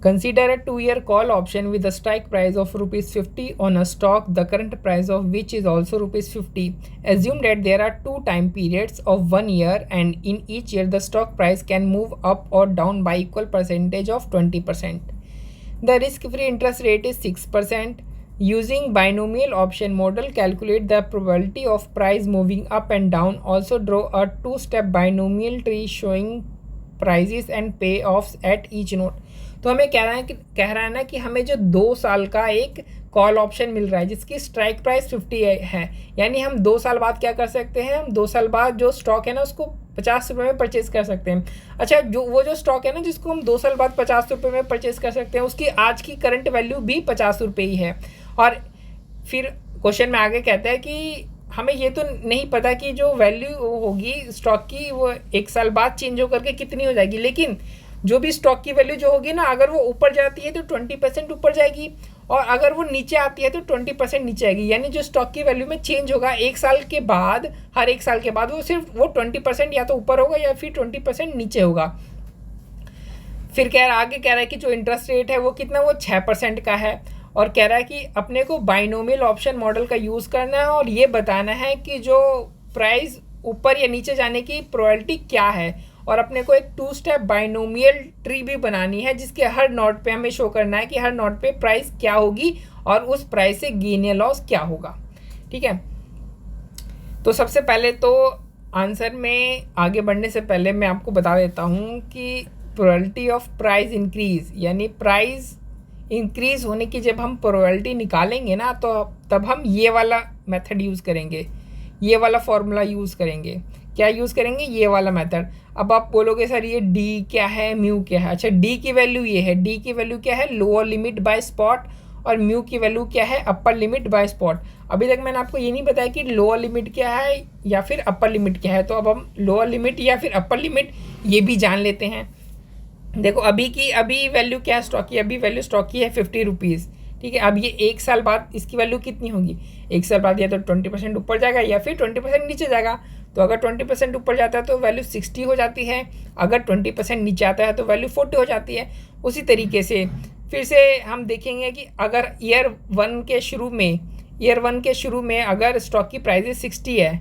Consider a 2-year call option with a strike price of rupees 50 on a stock, the current price of which is also rupees 50. Assume that there are 2 time periods of 1 year, and in each year the stock price can move up or down by equal percentage of 20%. The risk-free interest rate is 6%. Using binomial option model, calculate the probability of price moving up and down. Also draw a 2-step binomial tree showing prices and payoffs at each node. तो हमें कह रहा है ना कि हमें जो 2 साल का एक कॉल ऑप्शन मिल रहा है जिसकी स्ट्राइक प्राइस 50 है, यानी हम 2 साल बाद क्या कर सकते हैं, हम 2 साल बाद जो स्टॉक है ना उसको 50 रुपये में परचेज़ कर सकते हैं। अच्छा, जो स्टॉक है ना जिसको हम 2 साल बाद 50 रुपये में परचेज़ कर सकते हैं, उसकी आज की करंट वैल्यू भी 50 रुपये ही है। और फिर क्वेश्चन में आगे कहता है कि हमें ये तो नहीं पता कि जो वैल्यू होगी स्टॉक की वो 1 साल बाद चेंज होकर के कितनी हो जाएगी, लेकिन जो भी स्टॉक की वैल्यू जो होगी ना, अगर वो ऊपर जाती है तो 20% ऊपर जाएगी, और अगर वो नीचे आती है तो 20% नीचे आएगी। यानी जो स्टॉक की वैल्यू में चेंज होगा 1 साल के बाद, हर 1 साल के बाद वो सिर्फ वो 20% या तो ऊपर होगा या फिर 20% नीचे होगा। फिर आगे कह रहा है कि जो इंटरेस्ट रेट है वो कितना, वो 6% का है, और कह रहा है कि अपने को बाइनोमियल ऑप्शन मॉडल का यूज़ करना है और ये बताना है कि जो प्राइस ऊपर या नीचे जाने की प्रोबेबिलिटी क्या है, और अपने को एक 2-स्टेप बाइनोमियल ट्री भी बनानी है जिसके हर नोड पे हमें शो करना है कि हर नोड पे प्राइस क्या होगी और उस प्राइस से गेन या लॉस क्या होगा। ठीक है, तो सबसे पहले तो आंसर में आगे बढ़ने से पहले मैं आपको बता देता हूँ कि प्रोबेबिलिटी ऑफ प्राइस इंक्रीज, यानी प्राइस इंक्रीज होने की जब हम प्रोबेबिलिटी निकालेंगे ना, तो तब हम ये वाला मेथड यूज़ करेंगे, ये वाला फॉर्मूला यूज़ करेंगे। क्या यूज़ करेंगे, ये वाला मेथड। अब आप बोलोगे सर ये डी क्या है, म्यू क्या है। अच्छा, डी की वैल्यू ये है, डी की वैल्यू क्या है, लोअर लिमिट बाय स्पॉट, और म्यू की वैल्यू क्या है, अपर लिमिट बाय स्पॉट। अभी तक मैंने आपको ये नहीं बताया कि लोअर लिमिट क्या है या फिर अपर लिमिट क्या है, तो अब हम लोअर लिमिट या फिर अपर लिमिट ये भी जान लेते हैं। देखो अभी वैल्यू क्या है स्टॉक की, अभी वैल्यू स्टॉक की है 50 रुपीज़। ठीक है, अब ये 1 साल बाद इसकी वैल्यू कितनी होगी, 1 साल बाद या तो 20% ऊपर जाएगा या फिर 20% नीचे जाएगा। तो अगर 20% ऊपर जाता है तो वैल्यू 60 हो जाती है, अगर 20% नीचे आता है तो वैल्यू 40 हो जाती है। उसी तरीके से फिर से हम देखेंगे कि अगर ईयर वन के शुरू में अगर स्टॉक की प्राइस 60 है,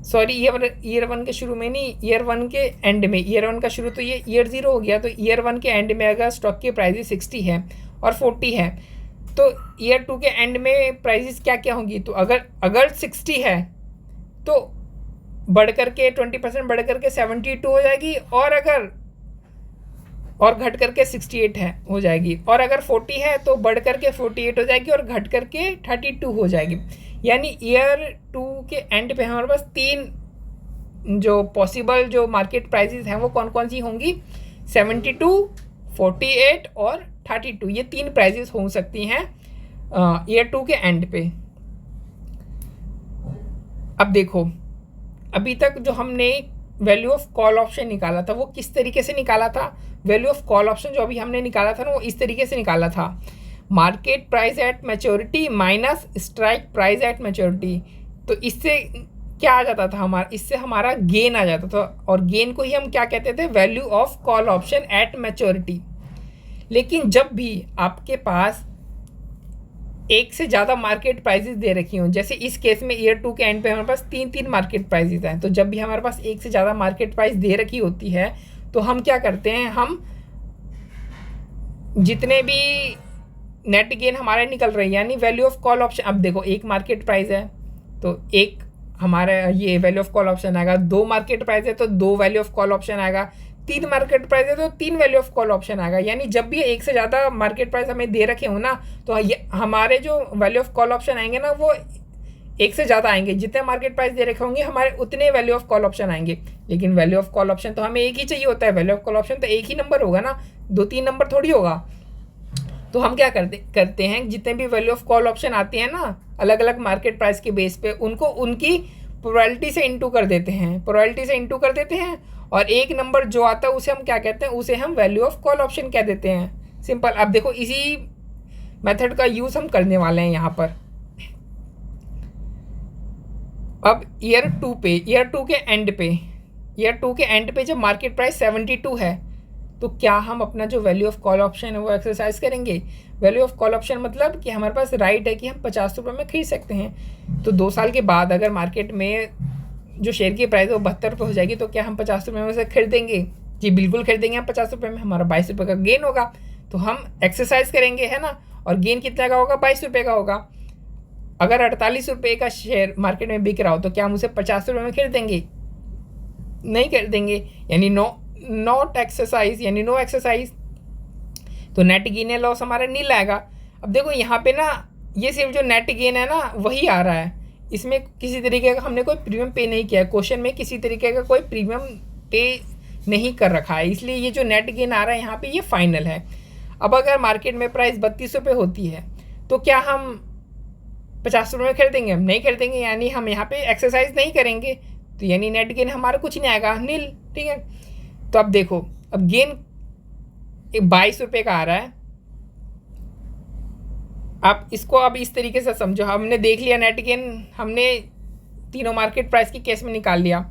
सॉरी ईयर वन के शुरू में नहीं, ईयर वन के एंड में, ईयर वन का शुरू तो ये ईयर 0 हो गया, तो ईयर वन के एंड में अगर स्टॉक की प्राइस 60 है और 40 है, तो ईयर 2 के एंड में प्राइसेस क्या क्या होंगी, तो अगर 60 है तो बढ़ करके 20% बढ़ करके 72 हो जाएगी, और घट करके 68 हो जाएगी, और अगर 40 है तो बढ़ करके 48 हो जाएगी और घट करके 32 हो जाएगी। यानी ईयर 2 के एंड पे हमारे पास 3 जो पॉसिबल जो मार्केट प्राइसेस हैं वो कौन कौन सी होंगी, 72, 48 और 32, ये 3 प्राइसेस हो सकती हैं ईयर 2 के एंड पे। अब देखो, अभी तक जो हमने वैल्यू ऑफ कॉल ऑप्शन निकाला था वो किस तरीके से निकाला था, वैल्यू ऑफ कॉल ऑप्शन जो अभी हमने निकाला था ना वो इस तरीके से निकाला था, market price at maturity minus strike price at maturity. तो इससे क्या आ जाता था इससे हमारा गेन आ जाता था, और गेन को ही हम क्या कहते थे, value of call option at maturity. लेकिन जब भी आपके पास एक से ज़्यादा मार्केट प्राइसेस दे रखी हों, जैसे इस केस में ईयर 2 के एंड पे हमारे पास 3 मार्केट प्राइसेस हैं, तो जब भी हमारे पास एक से ज़्यादा मार्केट प्राइस दे रखी होती है तो हम क्या करते हैं, हम जितने भी नेट गेन हमारे निकल रहे हैं, यानी वैल्यू ऑफ कॉल ऑप्शन, अब देखो एक मार्केट प्राइस है तो एक हमारा ये वैल्यू ऑफ कॉल ऑप्शन आएगा, 2 मार्केट प्राइस है तो 2 वैल्यू ऑफ कॉल ऑप्शन आएगा, 3 मार्केट प्राइस है तो 3 वैल्यू ऑफ कॉल ऑप्शन आएगा। यानी जब भी एक से ज़्यादा मार्केट प्राइस हमें दे रखे हो ना, तो हमारे जो वैल्यू ऑफ कॉल ऑप्शन आएंगे ना वो एक से ज़्यादा आएंगे, जितने मार्केट प्राइस दे रखे होंगे हमारे उतने वैल्यू ऑफ कॉल ऑप्शन आएंगे। लेकिन वैल्यू ऑफ कॉल ऑप्शन तो हमें एक ही चाहिए होता है, वैल्यू ऑफ कॉल ऑप्शन तो एक ही नंबर होगा ना, 2-3 नंबर थोड़ी होगा। तो हम क्या करते हैं, जितने भी वैल्यू ऑफ कॉल ऑप्शन आते हैं ना अलग अलग मार्केट प्राइस के बेस पे, उनको उनकी प्रोबेबिलिटी से इंटू कर देते हैं, और एक नंबर जो आता है उसे हम क्या कहते हैं, उसे हम वैल्यू ऑफ कॉल ऑप्शन कह देते हैं। सिंपल। अब देखो इसी मेथड का यूज़ हम करने वाले हैं यहाँ पर। अब ईयर 2 के एंड पे जब मार्केट प्राइस 72 है, तो क्या हम अपना जो वैल्यू ऑफ कॉल ऑप्शन है वो एक्सरसाइज करेंगे? वैल्यू ऑफ कॉल ऑप्शन मतलब कि हमारे पास राइट है कि हम 50 रुपये में खरीद सकते हैं। तो 2 साल के बाद अगर मार्केट में जो शेयर की प्राइस है वो 72 रुपये हो जाएगी, तो क्या हम 50 रुपये में से खरीदेंगे? जी बिल्कुल खरीदेंगे हम 50 रुपये में, हमारा 22 रुपये का गेन होगा। तो हम एक्सरसाइज करेंगे, है ना। और गेन कितना का होगा? 22 रुपये का होगा। अगर 48 रुपये का शेयर मार्केट में बिक रहा हो तो क्या हम उसे 50 रुपये में खरीदेंगे? नहीं खरीदेंगे, यानी नॉट एक्सरसाइज, यानी नो एक्सरसाइज। तो नेट गेन या लॉस हमारा नील आएगा। अब देखो यहाँ पे ना, ये सिर्फ जो नेट गेन है ना वही आ रहा है, इसमें किसी तरीके का हमने कोई प्रीमियम पे नहीं किया है। क्वेश्चन में किसी तरीके का कोई प्रीमियम पे नहीं कर रखा है, इसलिए ये जो नेट गेन आ रहा है यहाँ पे ये फाइनल है। अब अगर मार्केट में प्राइस 32 रुपये होती है तो क्या हम 50 रुपये में खरीदेंगे? हम नहीं खरीदेंगे, यानी हम यहाँ पे एक्सरसाइज नहीं करेंगे, तो यानी नेट गेन हमारा कुछ नहीं आएगा, नील। ठीक है, तो अब देखो, अब गेन 22 रुपये का आ रहा है। आप इसको अब इस तरीके से समझो, हमने देख लिया नेट गेन, हमने तीनों मार्केट प्राइस की केस में निकाल लिया।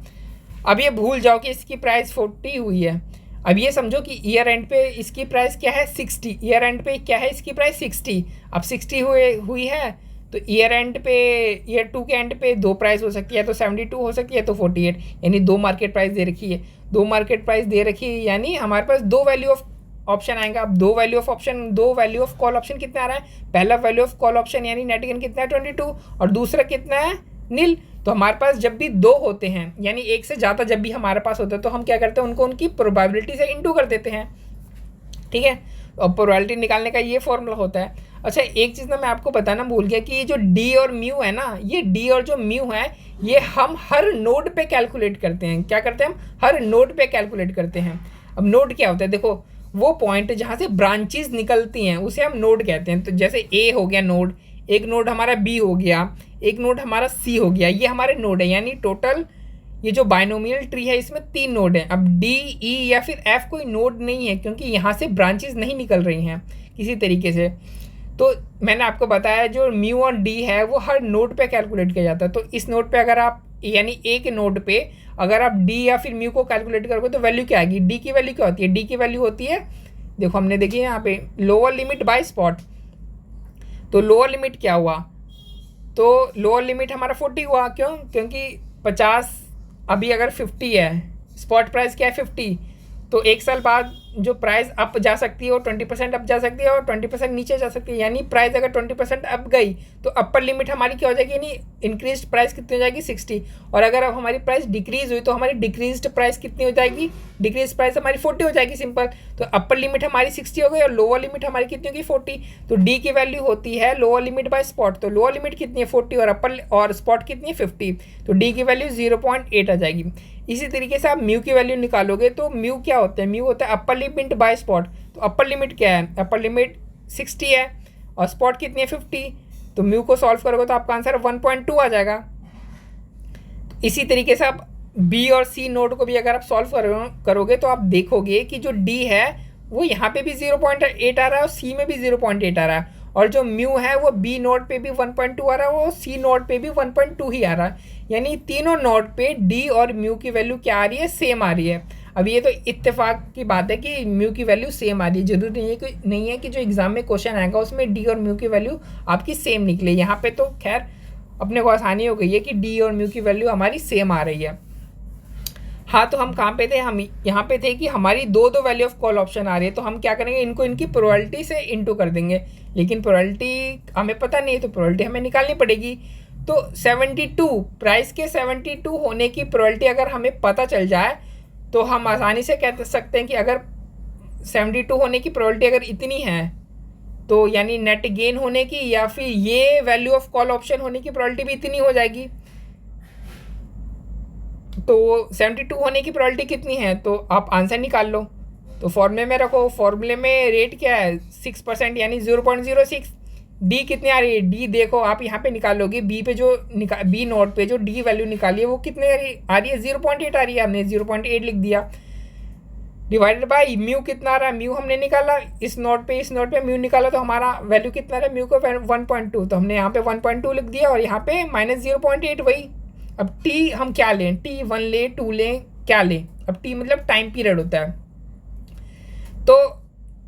अब ये भूल जाओ कि इसकी प्राइस 40 हुई है। अब ये समझो कि ईयर एंड पे इसकी प्राइस क्या है? 60। ईयर एंड पे क्या है इसकी प्राइस? 60। अब 60 हुई है तो ईयर एंड पे, ईयर 2 के एंड पे 2 प्राइस हो सकती है, तो 72 हो सकती है, तो 48, यानी 2 मार्केट प्राइस दे रखी है। 2 मार्केट प्राइस दे रखी है, यानी हमारे पास 2 वैल्यू ऑफ ऑप्शन आएगा। अब 2 वैल्यू ऑफ कॉल ऑप्शन कितना आ रहा है? पहला वैल्यू ऑफ कॉल ऑप्शन यानी नेट गेन कितना है? 22, और दूसरा कितना है? नील। तो हमारे पास जब भी 2 होते हैं, यानी एक से ज़्यादा जब भी हमारे पास होता है, तो हम क्या करते हैं, उनको उनकी प्रोबेबिलिटी से इंटू कर देते हैं। ठीक है, और प्रोबेबिलिटी निकालने का ये फॉर्मूला होता है। अच्छा, एक चीज़ ना मैं आपको बताना भूल गया कि ये जो डी और म्यू है ना, ये डी और जो म्यू है, ये हम हर नोड पे कैलकुलेट करते हैं। क्या करते हैं हम? हर नोड पे कैलकुलेट करते हैं। अब नोड क्या होता है? देखो, वो पॉइंट जहाँ से ब्रांचेस निकलती हैं उसे हम नोड कहते हैं। तो जैसे ए हो गया नोड, एक नोड हमारा बी हो गया, एक नोड हमारा सी हो गया, ये हमारे नोड है। यानी टोटल ये जो बाइनोमियल ट्री है इसमें 3 नोड हैं। अब डी, ई या फिर एफ कोई नोड नहीं है, क्योंकि यहाँ से ब्रांचेस नहीं निकल रही हैं किसी तरीके से। तो मैंने आपको बताया जो म्यू और डी है वो हर नोड पे कैलकुलेट किया जाता है। तो इस नोड पे अगर आप, यानी ए के नोड पे अगर आप डी या फिर म्यू को कैलकुलेट करोगे तो वैल्यू क्या आएगी? डी की वैल्यू क्या होती है? डी की वैल्यू होती है, देखो हमने देखी है यहाँ पे, लोअर लिमिट बाय स्पॉट। तो लोअर लिमिट क्या हुआ? तो लोअर लिमिट हमारा 40 हुआ। क्यों? क्योंकि 50 अभी अगर 50 है, स्पॉट प्राइस क्या है? 50। तो एक साल बाद जो प्राइस अप जा सकती है वो 20% अप जा सकती है और 20% नीचे जा सकती है। यानी प्राइस अगर 20% अप गई तो अपर लिमिट हमारी क्या हो जाएगी? यानी इंक्रीज प्राइस कितनी हो जाएगी? 60। और अगर अब हमारी प्राइस डिक्रीज हुई तो हमारी डिक्रीज्ड प्राइस कितनी हो जाएगी? डिक्रीज प्राइस हमारी 40 हो जाएगी, सिंपल। तो अपर लिमिट हमारी 60 हो गई और लोअर लिमिट हमारी कितनी होगी? 40। तो डी की वैल्यू होती है लोअर लिमिट बाय स्पॉट। तो लोअर लिमिट कितनी है? 40, और अपर और स्पॉट कितनी है? 50। तो डी की वैल्यू 0.8 आ जाएगी। इसी तरीके से आप म्यू की वैल्यू निकालोगे तो म्यू क्या होता है? म्यू होता है अपर लिमिट बाय स्पॉट। तो अपर लिमिट क्या है? अपर लिमिट 60 है और स्पॉट कितनी है? 50। तो म्यू को सॉल्व करोगे तो आपका आंसर 1.2 आ जाएगा। तो इसी तरीके से आप बी और सी नोड को भी अगर आप सॉल्व करोगे तो आप देखोगे कि जो डी है वो यहाँ पे भी 0.8 आ रहा है और सी में भी 0.8 आ रहा है, और जो म्यू है वो बी नोड पे भी 1.2 आ रहा है, वो सी नोड पे भी 1.2 ही आ रहा है। यानी तीनों नोड पे डी और म्यू की वैल्यू क्या आ रही है? सेम आ रही है। अब ये तो इत्तेफाक की बात है कि म्यू की वैल्यू सेम आ रही है, जरूरी नहीं है कि जो एग्जाम में क्वेश्चन आएगा उसमें डी और म्यू की वैल्यू आपकी सेम निकले। यहाँ पे तो खैर अपने को आसानी हो गई है कि डी और म्यू की वैल्यू हमारी सेम आ रही है। हाँ, तो हम कहाँ पे थे? हम यहाँ पे थे कि हमारी दो वैल्यू ऑफ कॉल ऑप्शन आ रही है, तो हम क्या करेंगे? इनको इनकी प्रोबेबिलिटी से इंटू कर देंगे। लेकिन प्रोबेबिलिटी हमें पता नहीं है, तो प्रोबेबिलिटी हमें निकालनी पड़ेगी। तो 72 प्राइस के 72 होने की प्रोबेबिलिटी अगर हमें पता चल जाए तो हम आसानी से कह सकते हैं कि अगर 72 होने की प्रोबेबिलिटी अगर इतनी है तो यानी नेट गेन होने की या फिर ये वैल्यू ऑफ कॉल ऑप्शन होने की प्रोबेबिलिटी भी इतनी हो जाएगी। तो 72 होने की प्रोबेबिलिटी कितनी है? तो आप आंसर निकाल लो। तो फॉर्मूले में रखो, फॉर्मूले में रेट क्या है? 6%, यानी 0.06। डी कितनी आ रही है? डी देखो आप यहाँ पे निकालोगे, बी पे जो बी नोट पे जो डी वैल्यू निकाली है वो कितनी आ रही है? 0.8 आ रही है। हमने 0.8 लिख दिया, डिवाइडेड बाई म्यू कितना आ रहा है? म्यू हमने निकाला, इस नोट पे म्यू निकाला, तो हमारा वैल्यू कितना रहा? म्यू को 1.2, तो हमने यहाँ पे 1.2 लिख दिया और यहाँ पे -0.8 वही। अब टी हम क्या लें? T1 लें, 2 लें, क्या लें? अब टी मतलब टाइम पीरियड होता है। तो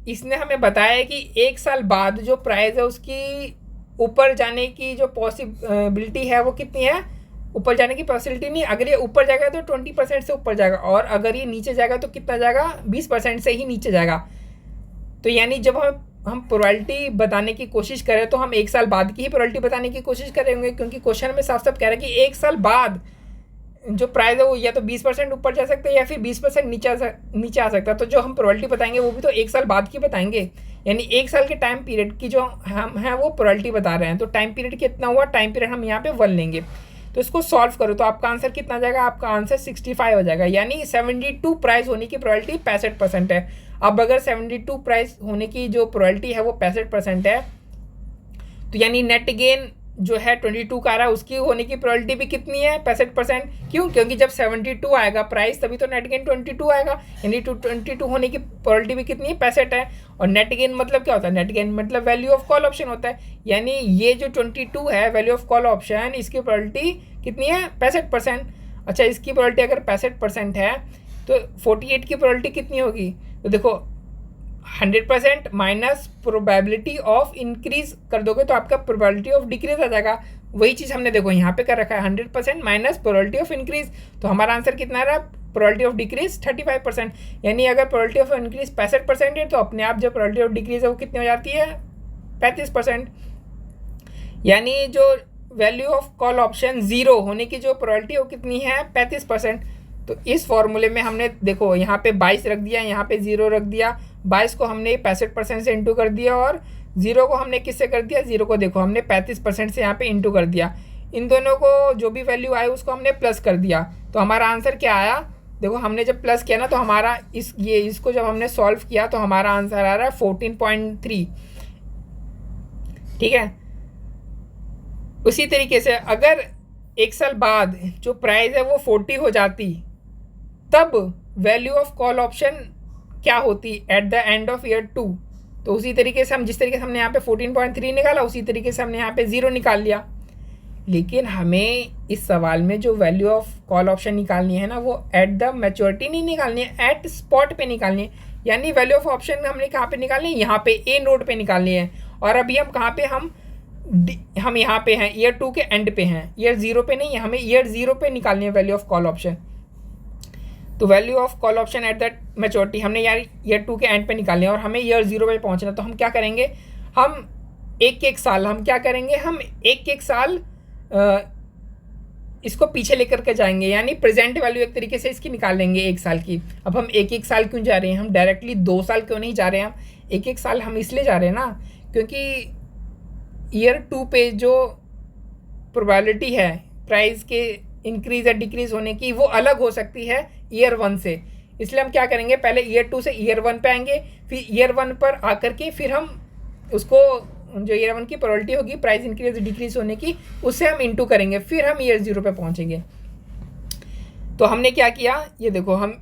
इसने हमें बताया कि 1 साल बाद जो प्राइस है उसकी ऊपर जाने की जो पॉसिबिलिटी है वो कितनी है, ऊपर जाने की पॉसिबिलिटी नहीं, अगर ये ऊपर जाएगा तो 20% से ऊपर जाएगा, और अगर ये नीचे जाएगा तो कितना जाएगा, 20% से ही नीचे जाएगा। तो यानी जब हम प्रोबेबिलिटी बताने की कोशिश करें तो हम 1 साल बाद की ही प्रोबेबिलिटी बताने की कोशिश करेंगे, क्योंकि क्वेश्चन में साफ साफ कह रहा है कि 1 साल बाद जो प्राइस है वो या तो 20% ऊपर जा सकता है या फिर 20% नीचे आ सकता है। तो जो हम प्रोबेबिलिटी बताएंगे वो भी तो 1 साल बाद की बताएंगे, यानी 1 साल के टाइम पीरियड की जो हम हैं वो प्रोबेबिलिटी बता रहे हैं। तो टाइम पीरियड कितना हुआ, टाइम पीरियड हम यहाँ पे 1 लेंगे। तो इसको सॉल्व करो तो आपका आंसर कितना जाएगा, आपका आंसर 65 हो जाएगा, यानी 72 प्राइस होने की प्रोबेबिलिटी 65% है। अब अगर 72 प्राइस होने की जो प्रोबेबिलिटी है वो 65% है, तो यानी नेट गेन जो है 22 का आ रहा है, उसकी होने की प्रोबेबिलिटी भी कितनी है, 65%। क्यों, क्योंकि जब 72 आएगा प्राइस तभी तो नेट गेन 22 आएगा, यानी 22 होने की प्रोबेबिलिटी भी कितनी है, 65 है। और नेट गेन मतलब क्या होता है, नेट गेन मतलब वैल्यू ऑफ कॉल ऑप्शन होता है, यानी ये जो 22 है वैल्यू ऑफ कॉल ऑप्शन, इसकी प्रोबेबिलिटी कितनी है, 65%। अच्छा, इसकी प्रोबेबिलिटी अगर 65% है तो 48 की प्रोबेबिलिटी कितनी होगी, तो देखो 100% माइनस प्रोबेबिलिटी ऑफ इंक्रीज कर दोगे तो आपका प्रोबेबिलिटी ऑफ डिक्रीज आ जाएगा। वही चीज़ हमने देखो यहाँ पे कर रखा है, 100% माइनस प्रोबेबिलिटी ऑफ इंक्रीज, तो हमारा आंसर कितना आ रहा है, प्रोबेबिलिटी ऑफ डिक्रीज 35%। यानी अगर प्रोबेबिलिटी ऑफ इंक्रीज 65% है तो अपने आप जो प्रोबेबिलिटी ऑफ डिक्रीज है वो कितनी हो जाती है, 35%। यानी जो वैल्यू ऑफ कॉल ऑप्शन 0 होने की जो प्रोबेबिलिटी है वो कितनी है, 35%। तो इस फॉर्मूले में हमने देखो यहाँ पे 22 रख दिया, यहाँ पे 0 रख दिया, 22 को हमने 65% से इंटू कर दिया, और 0 को हमने किससे कर दिया, 0 को देखो हमने 35% से यहाँ पे इंटू कर दिया। इन दोनों को जो भी वैल्यू आई उसको हमने प्लस कर दिया, तो हमारा आंसर क्या आया, देखो हमने जब प्लस किया ना तो हमारा इसको जब हमने सॉल्व किया तो हमारा आंसर आ रहा है 14.3। ठीक है, उसी तरीके से अगर 1 साल बाद जो प्राइस है वो 40 हो जाती तब वैल्यू ऑफ कॉल ऑप्शन क्या होती eight the end of year 2। तो उसी तरीके से हम जिस तरीके से हमने यहाँ पे 14.3 निकाला उसी तरीके से हमने यहाँ पे 0 निकाल लिया। लेकिन हमें इस सवाल में जो वैल्यू ऑफ कॉल ऑप्शन निकालनी है ना वो एट द मैच्योरिटी नहीं निकालनी है, एट स्पॉट पे निकालनी है। यानी वैल्यू ऑफ ऑप्शन हमने कहाँ पे निकालनी है, यहाँ पे ए नोड पे निकालनी है। और अभी हम कहाँ पे, हम यहाँ पे हैं, ईयर 2 के एंड पे हैं, ईयर 0 पे नहीं है, हमें ईयर 0 पे निकालनी है वैल्यू ऑफ कॉल ऑप्शन। तो value of call option at that maturity हमने यार ईयर 2 के एंड पे निकालनी है और हमें ईयर 0 पे पहुँचना। तो हम क्या करेंगे, हम एक साल हम क्या करेंगे, हम एक साल इसको पीछे लेकर के जाएंगे, यानी प्रेजेंट वैल्यू एक तरीके से इसकी निकाल लेंगे 1 साल की। अब हम एक साल क्यों जा रहे हैं, हम डायरेक्टली 2 साल क्यों नहीं जा रहे हैं, हम एक साल हम इसलिए जा रहे हैं ना क्योंकि ईयर 2 पे जो प्रोबेबिलिटी है प्राइस के इंक्रीज या डिक्रीज होने की वो अलग हो सकती है ईयर 1 से। इसलिए हम क्या करेंगे, पहले ईयर 2 से ईयर 1 पे आएंगे, फिर ईयर 1 पर आकर के फिर हम उसको जो ईयर 1 की प्रोबेबिलिटी होगी प्राइस इंक्रीज डिक्रीज होने की उससे हम इंटू करेंगे, फिर हम ईयर 0 पे पहुंचेंगे। तो हमने क्या किया, ये देखो हम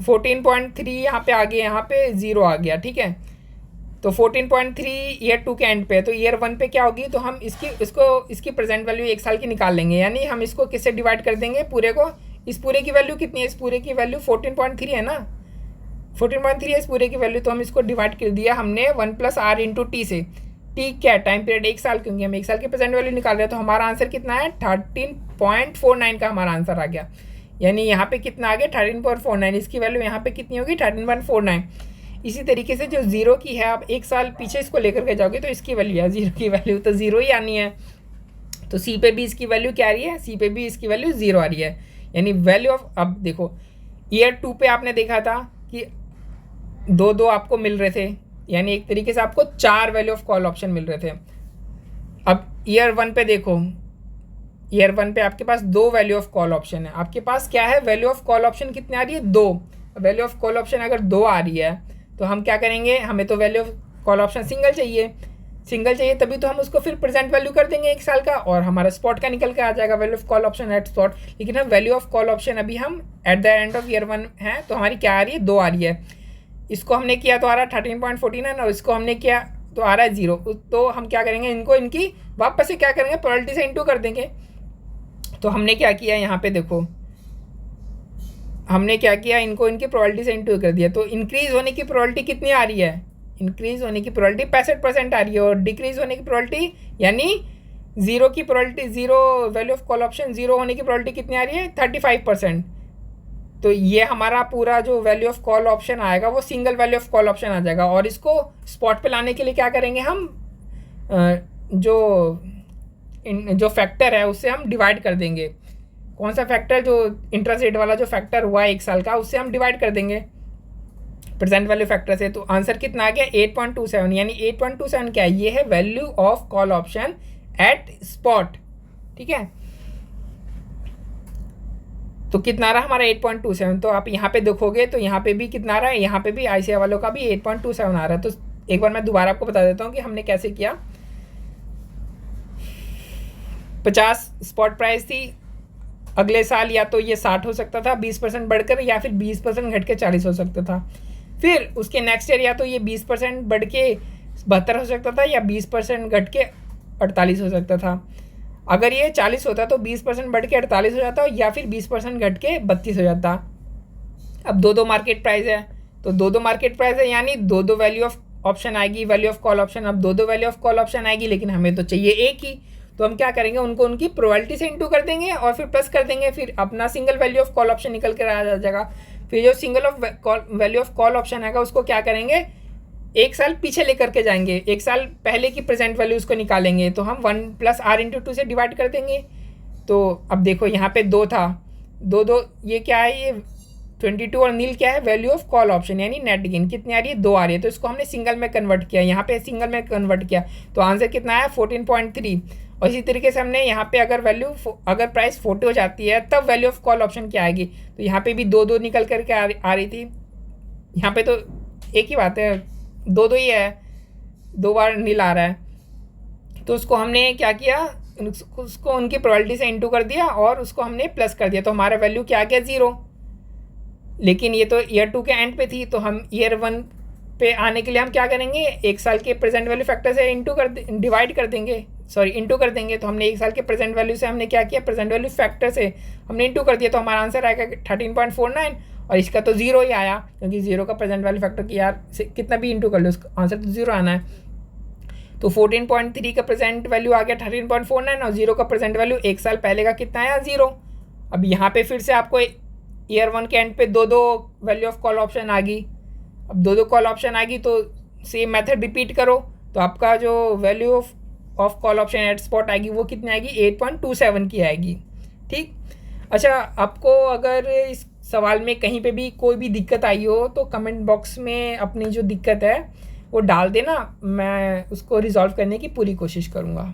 14.3 यहाँ पे आ गए, यहाँ पे 0 आ गया। ठीक है, तो 14.3 ईयर 2 के एंड पे, तो ईयर 1 पे क्या होगी, तो हम इसकी प्रेजेंट वैल्यू 1 साल की निकाल लेंगे। यानी हम इसको किससे डिवाइड कर देंगे, पूरे को। इस पूरे की वैल्यू कितनी है, इस पूरे की वैल्यू 14.3 है ना, 14.3 है इस पूरे की वैल्यू। तो हम इसको डिवाइड कर दिया हमने 1 + r × t से। टी क्या है, टाइम पीरियड 1 साल, क्योंकि हम 1 साल की प्रेजेंट वैल्यू निकाल रहे हैं। तो हमारा आंसर कितना है, 13.49 का हमारा आंसर आ गया। यानी यहाँ पे कितना आ गया, 13.49, इसकी वैल्यू यहाँ पे कितनी होगी, 13.49। इसी तरीके से जो 0 की है, आप 1 साल पीछे इसको लेकर के जाओगे तो इसकी वैल्यू है 0 की वैल्यू तो 0 ही आनी है। तो सी पे भी इसकी वैल्यू क्या आ रही है, सी पे भी इसकी वैल्यू 0 आ रही है। यानी वैल्यू ऑफ, अब देखो ईयर 2 पे आपने देखा था कि 2 आपको मिल रहे थे, यानी एक तरीके से आपको 4 वैल्यू ऑफ कॉल ऑप्शन मिल रहे थे। अब ईयर 1 पे देखो, ईयर 1 पे आपके पास 2 वैल्यू ऑफ कॉल ऑप्शन है। आपके पास क्या है, वैल्यू ऑफ कॉल ऑप्शन कितनी आ रही है, 2। वैल्यू ऑफ कॉल ऑप्शन अगर 2 आ रही है तो हम क्या करेंगे, हमें तो value of call option single चाहिए, तभी तो हम उसको फिर प्रेजेंट वैल्यू कर देंगे 1 साल का और हमारा स्पॉट का निकल के आ जाएगा value of call option at spot. लेकिन हम वैल्यू ऑफ कॉल ऑप्शन अभी हम at the end of year 1 है, तो हमारी क्या आ रही है, 2 आ रही है। इसको हमने किया तो आ रहा है 13.49 और इसको हमने किया तो आ रहा है 0। तो हम क्या करेंगे, इनको इनकी वापस से क्या करेंगे, प्रोबेबिलिटी से इंटू कर देंगे। तो हमने क्या किया, यहाँ पे देखो हमने क्या किया, इनको इनकी प्रोबेबिलिटी से इंटू कर दिया, तो इंक्रीज होने की प्रोबेबिलिटी कितनी आ रही है, इंक्रीज होने की प्रोबेबिलिटी 65% आ रही है, और डिक्रीज होने की प्रोबेबिलिटी यानी जीरो की probability, zero value of call option zero होने की प्रोबेबिलिटी कितनी आ रही है, 35%। तो ये हमारा पूरा जो वैल्यू ऑफ कॉल ऑप्शन आएगा वो single value of call option आ जाएगा। और इसको स्पॉट पे लाने के लिए क्या करेंगे हम, जो फैक्टर है उससे हम डिवाइड कर देंगे। कौन सा फैक्टर, जो इंटरेस्ट रेट वाला जो फैक्टर हुआ है 1 साल का, उससे हम डिवाइड कर देंगे प्रेजेंट वैल्यू फैक्टर से। तो आंसर कितना आ गया, 8.27, यानी 8.27 क्या है, ये है value of call option at spot. ठीक है, तो कितना रहा हमारा 8.27। तो आप यहाँ पे देखोगे तो यहाँ पे भी कितना रहा है, यहाँ पे भी आईसीआई वालों का भी 8.27 आ रहा है। तो एक बार मैं दोबारा आपको बता देता हूँ कि हमने कैसे किया। 50 स्पॉट प्राइस थी, अगले साल या तो ये 60 हो सकता था 20% बढ़कर, या फिर 20% घट के 40 हो सकता था। फिर उसके नेक्स्ट ईयर या तो ये 20% बढ़ के 72 हो सकता था, या 20% घट के 48 हो सकता था। अगर ये 40 होता तो 20% बढ़ के 48 हो जाता, या फिर 20% घट के 32 हो जाता। अब दो मार्केट प्राइस है, तो दो मार्केट प्राइस है, यानी दो वैल्यू ऑफ ऑप्शन आएगी, वैल्यू ऑफ कॉल ऑप्शन। अब दो वैल्यू ऑफ कॉल ऑप्शन आएगी, लेकिन हमें तो चाहिए एक ही, तो हम क्या करेंगे, उनको उनकी प्रोबेबिलिटी से इंटू कर देंगे और फिर प्लस कर देंगे, फिर अपना single value of call option निकल कर आ जाएगा। फिर जो single value of call option आएगा उसको क्या करेंगे, 1 साल पीछे लेकर के जाएंगे, 1 साल पहले की प्रेजेंट वैल्यू उसको निकालेंगे, तो हम 1 + r/2 से डिवाइड कर देंगे। तो अब देखो यहाँ पे 2 था, दो ये क्या है, ये 22, और नील क्या है, वैल्यू ऑफ कॉल ऑप्शन यानी नेट गेन कितनी आ रही है, 2 आ रही है। तो इसको हमने सिंगल में कन्वर्ट किया, यहाँ पे सिंगल में कन्वर्ट किया, तो आंसर कितना आया 14.3। और इसी तरीके से हमने यहाँ पे अगर प्राइस 40 हो जाती है तब वैल्यू ऑफ कॉल ऑप्शन क्या आएगी, तो यहाँ पे भी दो निकल करके आ रही थी। यहाँ पे तो एक ही बात है, दो ही है, 2 बार नील आ रहा है। तो उसको हमने क्या किया, उसको उनकी प्रोबेबिलिटी से इंटू कर दिया और उसको हमने प्लस कर दिया, तो हमारा वैल्यू क्या आ गया 0। लेकिन ये तो ईयर 2 के एंड पे थी, तो हम ईयर 1 पे आने के लिए हम क्या करेंगे, 1 साल के प्रेजेंट वैल्यू फैक्टर से इंटू कर देंगे। तो हमने 1 साल के प्रेजेंट वैल्यू से हमने क्या किया, प्रेजेंट वैल्यू फैक्टर से हमने इंटू कर दिया, तो हमारा आंसर आएगा 13.49। और इसका तो 0 ही आया, क्योंकि 0 का प्रेजेंट वैल्यू फैक्टर की यार से कितना भी इंटू कर लो उसका आंसर तो 0 आना है। तो 14.3 का प्रेजेंट वैल्यू आ गया 13.49, और 0 का प्रेजेंट वैल्यू 1 साल पहले का कितना आया 0। अब यहाँ पे फिर से आपको ईयर 1 के एंड पे दो वैल्यू ऑफ कॉल ऑप्शन आ गई। अब दो कॉल ऑप्शन आ गई तो सेम मेथड रिपीट करो, तो आपका जो value of call option at spot आएगी वो कितनी आएगी, 8.27 की आएगी। ठीक, अच्छा, आपको अगर इस सवाल में कहीं पे भी कोई भी दिक्कत आई हो तो कमेंट बॉक्स में अपनी जो दिक्कत है वो डाल देना, मैं उसको रिजॉल्व करने की पूरी कोशिश करूँगा।